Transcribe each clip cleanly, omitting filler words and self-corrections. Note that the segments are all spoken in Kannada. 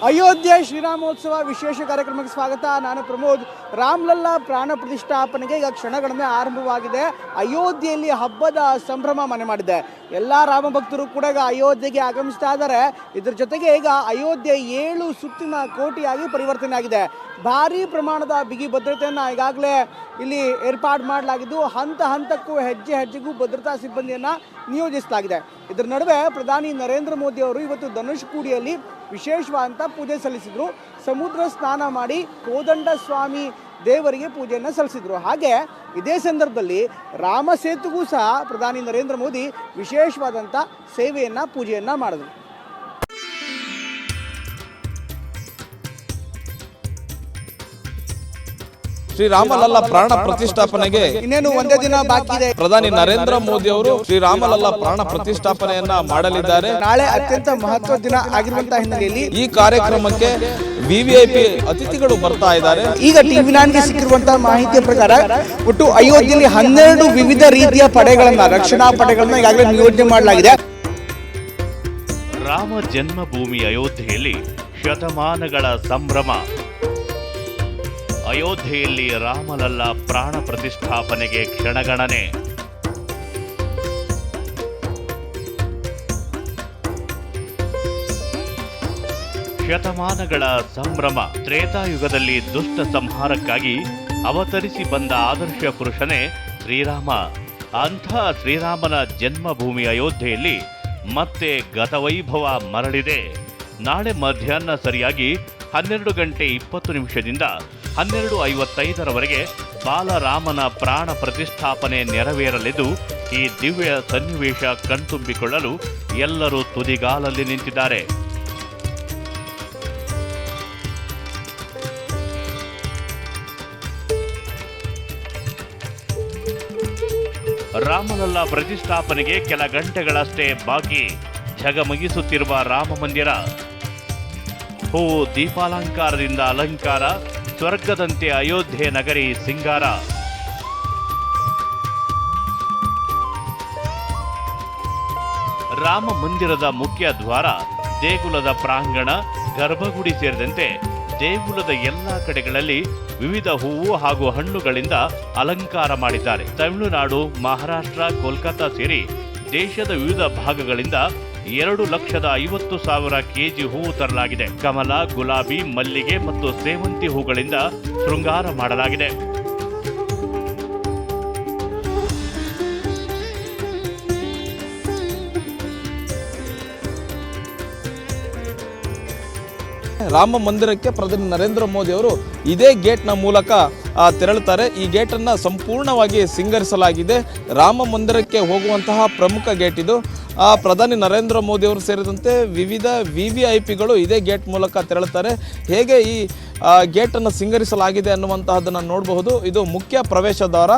ಅಯೋಧ್ಯೆ ಶ್ರೀರಾಮೋತ್ಸವ ವಿಶೇಷ ಕಾರ್ಯಕ್ರಮಕ್ಕೆ ಸ್ವಾಗತ. ನಾನು ಪ್ರಮೋದ್. ರಾಮಲಲ್ಲಾ ಪ್ರಾಣ ಪ್ರತಿಷ್ಠಾಪನೆಗೆ ಈಗ ಕ್ಷಣಗಣನೆ ಆರಂಭವಾಗಿದೆ. ಅಯೋಧ್ಯೆಯಲ್ಲಿ ಹಬ್ಬದ ಸಂಭ್ರಮ ಮನೆ ಮಾಡಿದೆ. ಎಲ್ಲ ರಾಮ ಭಕ್ತರು ಕೂಡ ಈಗ ಅಯೋಧ್ಯೆಗೆ ಆಗಮಿಸ್ತಾ ಇದ್ದಾರೆ. ಇದರ ಜೊತೆಗೆ ಈಗ ಅಯೋಧ್ಯೆ 7 ಸುತ್ತಿನ ಕೋಟೆಯಾಗಿ ಪರಿವರ್ತನೆ ಆಗಿದೆ. ಭಾರೀ ಪ್ರಮಾಣದ ಬಿಗಿ ಭದ್ರತೆಯನ್ನು ಈಗಾಗಲೇ ಇಲ್ಲಿ ಏರ್ಪಾಡು ಮಾಡಲಾಗಿದ್ದು, ಹಂತ ಹಂತಕ್ಕೂ ಹೆಜ್ಜೆ ಹೆಜ್ಜೆಗೂ ಭದ್ರತಾ ಸಿಬ್ಬಂದಿಯನ್ನು ನಿಯೋಜಿಸಲಾಗಿದೆ. ಇದರ ನಡುವೆ ಪ್ರಧಾನಿ ನರೇಂದ್ರ ಮೋದಿ ಅವರು ಇವತ್ತು ಧನುಷ್ಕೋಡಿಯಲ್ಲಿ ವಿಶೇಷವಾದಂಥ ಪೂಜೆ ಸಲ್ಲಿಸಿದರು. ಸಮುದ್ರ ಸ್ನಾನ ಮಾಡಿ ಕೋದಂಡ ಸ್ವಾಮಿ ದೇವರಿಗೆ ಪೂಜೆಯನ್ನು ಸಲ್ಲಿಸಿದರು. ಹಾಗೆ ಇದೇ ಸಂದರ್ಭದಲ್ಲಿ ರಾಮ ಸೇತುಗೂ ಸಹ ಪ್ರಧಾನಿ ನರೇಂದ್ರ ಮೋದಿ ವಿಶೇಷವಾದಂಥ ಸೇವೆಯನ್ನು ಪೂಜೆಯನ್ನು ಮಾಡಿದರು. ಶ್ರೀರಾಮಲಲ್ಲಾ ಪ್ರಾಣ ಪ್ರತಿಷ್ಠಾಪನೆಗೆ ಇನ್ನೇನು ಒಂದೇ ದಿನ ಬಾಕಿ ಇದೆ. ಪ್ರಧಾನಿ ನರೇಂದ್ರ ಮೋದಿ ಅವರು ಶ್ರೀರಾಮಲಲ್ಲಾ ಪ್ರಾಣ ಪ್ರತಿಷ್ಠಾಪನೆಯನ್ನ ಮಾಡಲಿದ್ದಾರೆ. ನಾಳೆ ಅತ್ಯಂತ ಮಹತ್ವದ ದಿನ ಆಗಿರುವಂತಹ ಹಿನ್ನೆಲೆಯಲ್ಲಿ ಈ ಕಾರ್ಯಕ್ರಮಕ್ಕೆ ವಿವಿಐಪಿ ಅತಿಥಿಗಳು ಬರ್ತಾ ಇದ್ದಾರೆ. ಈಗ ಟಿವಿ9ಗೆ ಸಿಕ್ಕಿರುವಂತಹ ಮಾಹಿತಿಯ ಪ್ರಕಾರ ಒಟ್ಟು ಅಯೋಧ್ಯೆಯಲ್ಲಿ 12 ವಿವಿಧ ರೀತಿಯ ಪಡೆಗಳನ್ನ, ರಕ್ಷಣಾ ಪಡೆಗಳನ್ನ ಈಗಾಗಲೇ ನಿಯೋಜನೆ ಮಾಡಲಾಗಿದೆ. ರಾಮ ಜನ್ಮಭೂಮಿ ಅಯೋಧ್ಯೆಯಲ್ಲಿ ಶತಮಾನಗಳ ಸಂಭ್ರಮ. ಅಯೋಧ್ಯೆಯಲ್ಲಿ ರಾಮಲಲ್ಲಾ ಪ್ರಾಣ ಪ್ರತಿಷ್ಠಾಪನೆಗೆ ಕ್ಷಣಗಣನೆ. ಶತಮಾನಗಳ ಸಂಭ್ರಮ. ತ್ರೇತಾಯುಗದಲ್ಲಿ ದುಷ್ಟ ಸಂಹಾರಕ್ಕಾಗಿ ಅವತರಿಸಿ ಬಂದ ಆದರ್ಶ ಪುರುಷನೇ ಶ್ರೀರಾಮ. ಅಂಥ ಶ್ರೀರಾಮನ ಜನ್ಮಭೂಮಿ ಅಯೋಧ್ಯೆಯಲ್ಲಿ ಮತ್ತೆ ಗತವೈಭವ ಮರಳಿದೆ. ನಾಳೆ ಮಧ್ಯಾಹ್ನ ಸರಿಯಾಗಿ 12 ಗಂಟೆ 20 ನಿಮಿಷದಿಂದ 12:55ರವರೆಗೆ ಬಾಲರಾಮನ ಪ್ರಾಣ ಪ್ರತಿಷ್ಠಾಪನೆ ನೆರವೇರಲಿದ್ದು, ಈ ದಿವ್ಯ ಸನ್ನಿವೇಶ ಕಣ್ತುಂಬಿಕೊಳ್ಳಲು ಎಲ್ಲರೂ ತುದಿಗಾಲಲ್ಲಿ ನಿಂತಿದ್ದಾರೆ. ರಾಮಲಲ್ಲಾ ಪ್ರತಿಷ್ಠಾಪನೆಗೆ ಕೆಲ ಗಂಟೆಗಳಷ್ಟೇ ಬಾಕಿ. ಝಗಮಗಿಸುತ್ತಿರುವ ರಾಮ ಮಂದಿರ. ಹೂವು ದೀಪಾಲಂಕಾರದಿಂದ ಅಲಂಕಾರ. ಸ್ವರ್ಗದಂತೆ ಅಯೋಧ್ಯೆ ನಗರಿ ಸಿಂಗಾರ. ರಾಮ ಮಂದಿರದ ಮುಖ್ಯ ದ್ವಾರ, ದೇಗುಲದ ಪ್ರಾಂಗಣ, ಗರ್ಭಗುಡಿ ಸೇರಿದಂತೆ ದೇಗುಲದ ಎಲ್ಲಾ ಕಡೆಗಳಲ್ಲಿ ವಿವಿಧ ಹೂವು ಹಾಗೂ ಹಣ್ಣುಗಳಿಂದ ಅಲಂಕಾರ ಮಾಡಿದ್ದಾರೆ. ತಮಿಳುನಾಡು, ಮಹಾರಾಷ್ಟ್ರ, ಕೋಲ್ಕತ್ತಾ ಸೇರಿ ದೇಶದ ವಿವಿಧ ಭಾಗಗಳಿಂದ 2,50,000 ಕೆಜಿ ಹೂವು ತರಲಾಗಿದೆ. ಕಮಲ, ಗುಲಾಬಿ, ಮಲ್ಲಿಗೆ ಮತ್ತು ಸೇವಂತಿ ಹೂಗಳಿಂದ ಶೃಂಗಾರ ಮಾಡಲಾಗಿದೆ. ರಾಮ ಮಂದಿರಕ್ಕೆ ಪ್ರಧಾನಿ ನರೇಂದ್ರ ಮೋದಿ ಅವರು ಇದೇ ಗೇಟ್ನ ಮೂಲಕ ತೆರಳುತ್ತಾರೆ. ಈ ಗೇಟನ್ನು ಸಂಪೂರ್ಣವಾಗಿ ಸಿಂಗರಿಸಲಾಗಿದೆ. ರಾಮ ಮಂದಿರಕ್ಕೆ ಹೋಗುವಂತಹ ಪ್ರಮುಖ ಗೇಟ್ ಇದು. ಪ್ರಧಾನಿ ನರೇಂದ್ರ ಮೋದಿ ಅವರು ಸೇರಿದಂತೆ ವಿವಿಧ ವಿವಿಐಪಿಗಳು ಇದೇ ಗೇಟ್ ಮೂಲಕ ತೆರಳುತ್ತಾರೆ. ಹೇಗೆ ಈ ಗೇಟನ್ನು ಸಿಂಗರಿಸಲಾಗಿದೆ ಅನ್ನುವಂತಹದನ್ನು ನೋಡಬಹುದು. ಇದು ಮುಖ್ಯ ಪ್ರವೇಶ ದ್ವಾರ.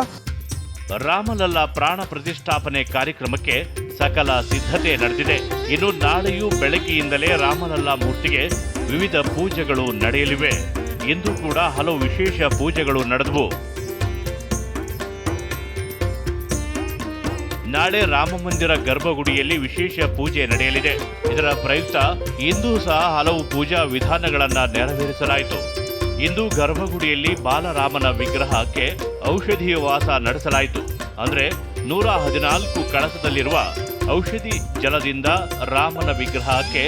ರಾಮಲಲ್ಲಾ ಪ್ರಾಣ ಪ್ರತಿಷ್ಠಾಪನೆ ಕಾರ್ಯಕ್ರಮಕ್ಕೆ ಸಕಲ ಸಿದ್ಧತೆ ನಡೆದಿದೆ. ಇನ್ನು ನಾಳೆಯೂ ಬೆಳಗ್ಗೆಯಿಂದಲೇ ರಾಮಲಲ್ಲಾ ಮೂರ್ತಿಗೆ ವಿವಿಧ ಪೂಜೆಗಳು ನಡೆಯಲಿವೆ. ಇಂದು ಕೂಡ ಹಲವು ವಿಶೇಷ ಪೂಜೆಗಳು ನಡೆದವು. ನಾಳೆ ರಾಮಮಂದಿರ ಗರ್ಭಗುಡಿಯಲ್ಲಿ ವಿಶೇಷ ಪೂಜೆ ನಡೆಯಲಿದೆ. ಇದರ ಪ್ರಯುಕ್ತ ಇಂದು ಸಹ ಹಲವು ಪೂಜಾ ವಿಧಾನಗಳನ್ನ ನೆರವೇರಿಸಲಾಯಿತು. ಇಂದು ಗರ್ಭಗುಡಿಯಲ್ಲಿ ಬಾಲರಾಮನ ವಿಗ್ರಹಕ್ಕೆ ಔಷಧೀಯ ವಾಸ ನಡೆಸಲಾಯಿತು. ಅಂದ್ರೆ 114 ಕಳಸದಲ್ಲಿರುವ ಔಷಧಿ ಜಲದಿಂದ ರಾಮನ ವಿಗ್ರಹಕ್ಕೆ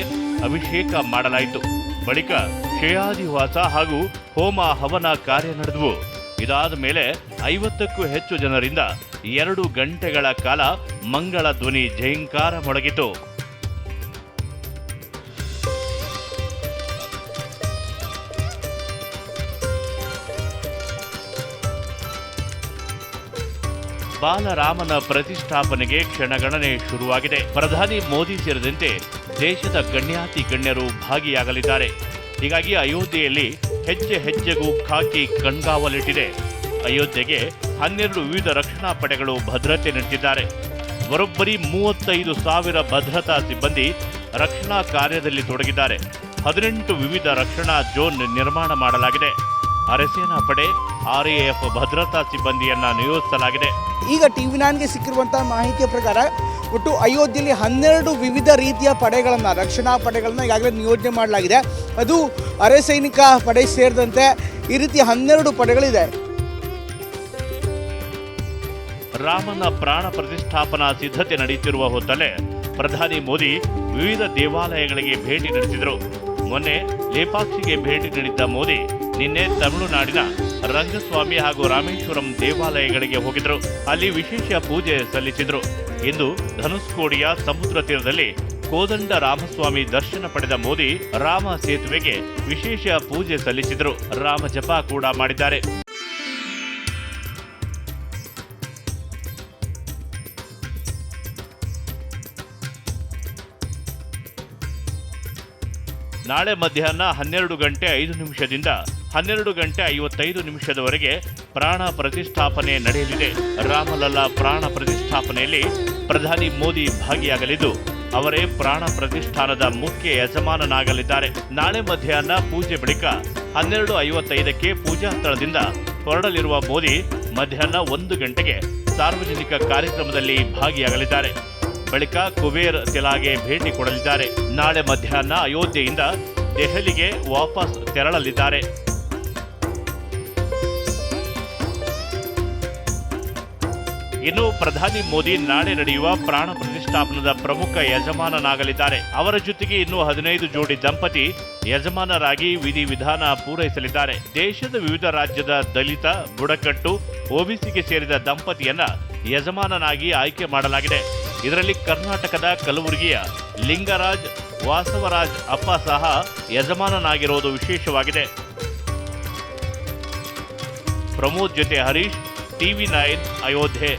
ಅಭಿಷೇಕ ಮಾಡಲಾಯಿತು. ಬಳಿಕ ಕ್ಷಯಾದಿವಾಸ ಹಾಗೂ ಹೋಮ ಹವನ ಕಾರ್ಯ ನಡೆದವು. ಇದಾದ ಮೇಲೆ 50ಕ್ಕೂ ಹೆಚ್ಚು ಜನರಿಂದ 2 ಗಂಟೆಗಳ ಕಾಲ ಮಂಗಳ ಧ್ವನಿ ಜೈಂಕಾರ ಮೊಳಗಿತು. ಬಾಲರಾಮನ ಪ್ರತಿಷ್ಠಾಪನೆಗೆ ಕ್ಷಣಗಣನೆ ಶುರುವಾಗಿದೆ. ಪ್ರಧಾನಿ ಮೋದಿ ಸೇರಿದಂತೆ ದೇಶದ ಗಣ್ಯಾತಿ ಗಣ್ಯರು ಭಾಗಿಯಾಗಲಿದ್ದಾರೆ. ಹೀಗಾಗಿ ಅಯೋಧ್ಯೆಯಲ್ಲಿ ಹೆಜ್ಜೆ ಹೆಜ್ಜೆಗೂ ಖಾಕಿ ಕಣ್ಗಾವಲಿಟ್ಟಿದೆ. ಅಯೋಧ್ಯೆಗೆ 12 ವಿವಿಧ ರಕ್ಷಣಾ ಪಡೆಗಳು ಭದ್ರತೆ ನೀಡುತ್ತಿದ್ದಾರೆ. ಬರೋಬ್ಬರಿ 35,000 ಭದ್ರತಾ ಸಿಬ್ಬಂದಿ ರಕ್ಷಣಾ ಕಾರ್ಯದಲ್ಲಿ ತೊಡಗಿದ್ದಾರೆ. 18 ವಿವಿಧ ರಕ್ಷಣಾ ಝೋನ್ ನಿರ್ಮಾಣ ಮಾಡಲಾಗಿದೆ. ಅರೆಸೇನಾ ಪಡೆ, RAF ಭದ್ರತಾ ಸಿಬ್ಬಂದಿಯನ್ನ ನಿಯೋಜಿಸಲಾಗಿದೆ. ಈಗ ಟಿವಿ9ಗೆ ಸಿಕ್ಕಿರುವಂತಹ ಮಾಹಿತಿಯ ಪ್ರಕಾರ ಒಟ್ಟು ಅಯೋಧ್ಯೆಯಲ್ಲಿ 12 ವಿವಿಧ ರೀತಿಯ ಪಡೆಗಳನ್ನು, ರಕ್ಷಣಾ ಪಡೆಗಳನ್ನು ಈಗಾಗಲೇ ನಿಯೋಜನೆ ಮಾಡಲಾಗಿದೆ. ಅದು ಅರೆ ಸೈನಿಕ ಪಡೆ ಸೇರಿದಂತೆ ಈ ರೀತಿ 12 ಪಡೆಗಳಿದೆ. ರಾಮನ ಪ್ರಾಣ ಪ್ರತಿಷ್ಠಾಪನಾ ಸಿದ್ಧತೆ ನಡೆಯುತ್ತಿರುವ ಹೊತ್ತಲ್ಲೇ ಪ್ರಧಾನಿ ಮೋದಿ ವಿವಿಧ ದೇವಾಲಯಗಳಿಗೆ ಭೇಟಿ ನಡೆಸಿದರು. ಮೊನ್ನೆ ಲೇಪಾಕ್ಷಿಗೆ ಭೇಟಿ ನೀಡಿದ್ದ ಮೋದಿ ನಿನ್ನೆ ತಮಿಳುನಾಡಿನ ರಂಗಸ್ವಾಮಿ ಹಾಗೂ ರಾಮೇಶ್ವರಂ ದೇವಾಲಯಗಳಿಗೆ ಹೋಗಿದ್ರು. ಅಲ್ಲಿ ವಿಶೇಷ ಪೂಜೆ ಸಲ್ಲಿಸಿದ್ರು. ಇಂದು ಧನುಷ್ಕೋಡಿಯ ಸಮುದ್ರ ತೀರದಲ್ಲಿ ಕೋದಂಡ ರಾಮಸ್ವಾಮಿ ದರ್ಶನ ಪಡೆದ ಮೋದಿ ರಾಮ ಸೇತುವೆಗೆ ವಿಶೇಷ ಪೂಜೆ ಸಲ್ಲಿಸಿದ್ರು. ರಾಮ ಜಪ ಕೂಡ ಮಾಡಿದ್ದಾರೆ. ನಾಳೆ ಮಧ್ಯಾಹ್ನ 12:05 12:55 ಪ್ರಾಣ ಪ್ರತಿಷ್ಠಾಪನೆ ನಡೆಯಲಿದೆ. ರಾಮಲಲ್ಲಾ ಪ್ರಾಣ ಪ್ರತಿಷ್ಠಾಪನೆಯಲ್ಲಿ ಪ್ರಧಾನಿ ಮೋದಿ ಭಾಗಿಯಾಗಲಿದ್ದು ಅವರೇ ಪ್ರಾಣ ಪ್ರತಿಷ್ಠಾನದ ಮುಖ್ಯ ಯಜಮಾನನಾಗಲಿದ್ದಾರೆ. ನಾಳೆ ಮಧ್ಯಾಹ್ನ ಪೂಜೆ ಬಳಿಕ 12:55 ಪೂಜಾ ಸ್ಥಳದಿಂದ ಹೊರಡಲಿರುವ ಮೋದಿ ಮಧ್ಯಾಹ್ನ 1 ಗಂಟೆಗೆ ಸಾರ್ವಜನಿಕ ಕಾರ್ಯಕ್ರಮದಲ್ಲಿ ಭಾಗಿಯಾಗಲಿದ್ದಾರೆ. ಬಳಿಕ ಕುಬೇರ್ ತಿಲಾಗೆ ಭೇಟಿ ಕೊಡಲಿದ್ದಾರೆ. ನಾಳೆ ಮಧ್ಯಾಹ್ನ ಅಯೋಧ್ಯೆಯಿಂದ ದೆಹಲಿಗೆ ವಾಪಸ್ ತೆರಳಲಿದ್ದಾರೆ. ಇನ್ನು ಪ್ರಧಾನಿ ಮೋದಿ ನಾಳೆ ನಡೆಯುವ ಪ್ರಾಣ ಪ್ರತಿಷ್ಠಾಪನದ ಪ್ರಮುಖ ಯಜಮಾನನಾಗಲಿದ್ದಾರೆ. ಅವರ ಜೊತೆಗೆ ಇನ್ನು 15 ಜೋಡಿ ದಂಪತಿ ಯಜಮಾನರಾಗಿ ವಿಧಿವಿಧಾನ ಪೂರೈಸಲಿದ್ದಾರೆ. ದೇಶದ ವಿವಿಧ ರಾಜ್ಯದ ದಲಿತ, ಬುಡಕಟ್ಟು, ಒಬಿಸಿಗೆ ಸೇರಿದ ದಂಪತಿಯನ್ನ ಯಜಮಾನನಾಗಿ ಆಯ್ಕೆ ಮಾಡಲಾಗಿದೆ. ಇದರಲ್ಲಿ ಕರ್ನಾಟಕದ ಕಲಬುರಗಿಯ ಲಿಂಗರಾಜ್ ವಾಸವರಾಜ್ ಅಪ್ಪ ಸಹ ಯಜಮಾನನಾಗಿರುವುದು ವಿಶೇಷವಾಗಿದೆ. ಪ್ರಮೋದ್ ಜೊತೆ ಹರೀಶ್, TV9 ಅಯೋಧ್ಯೆ.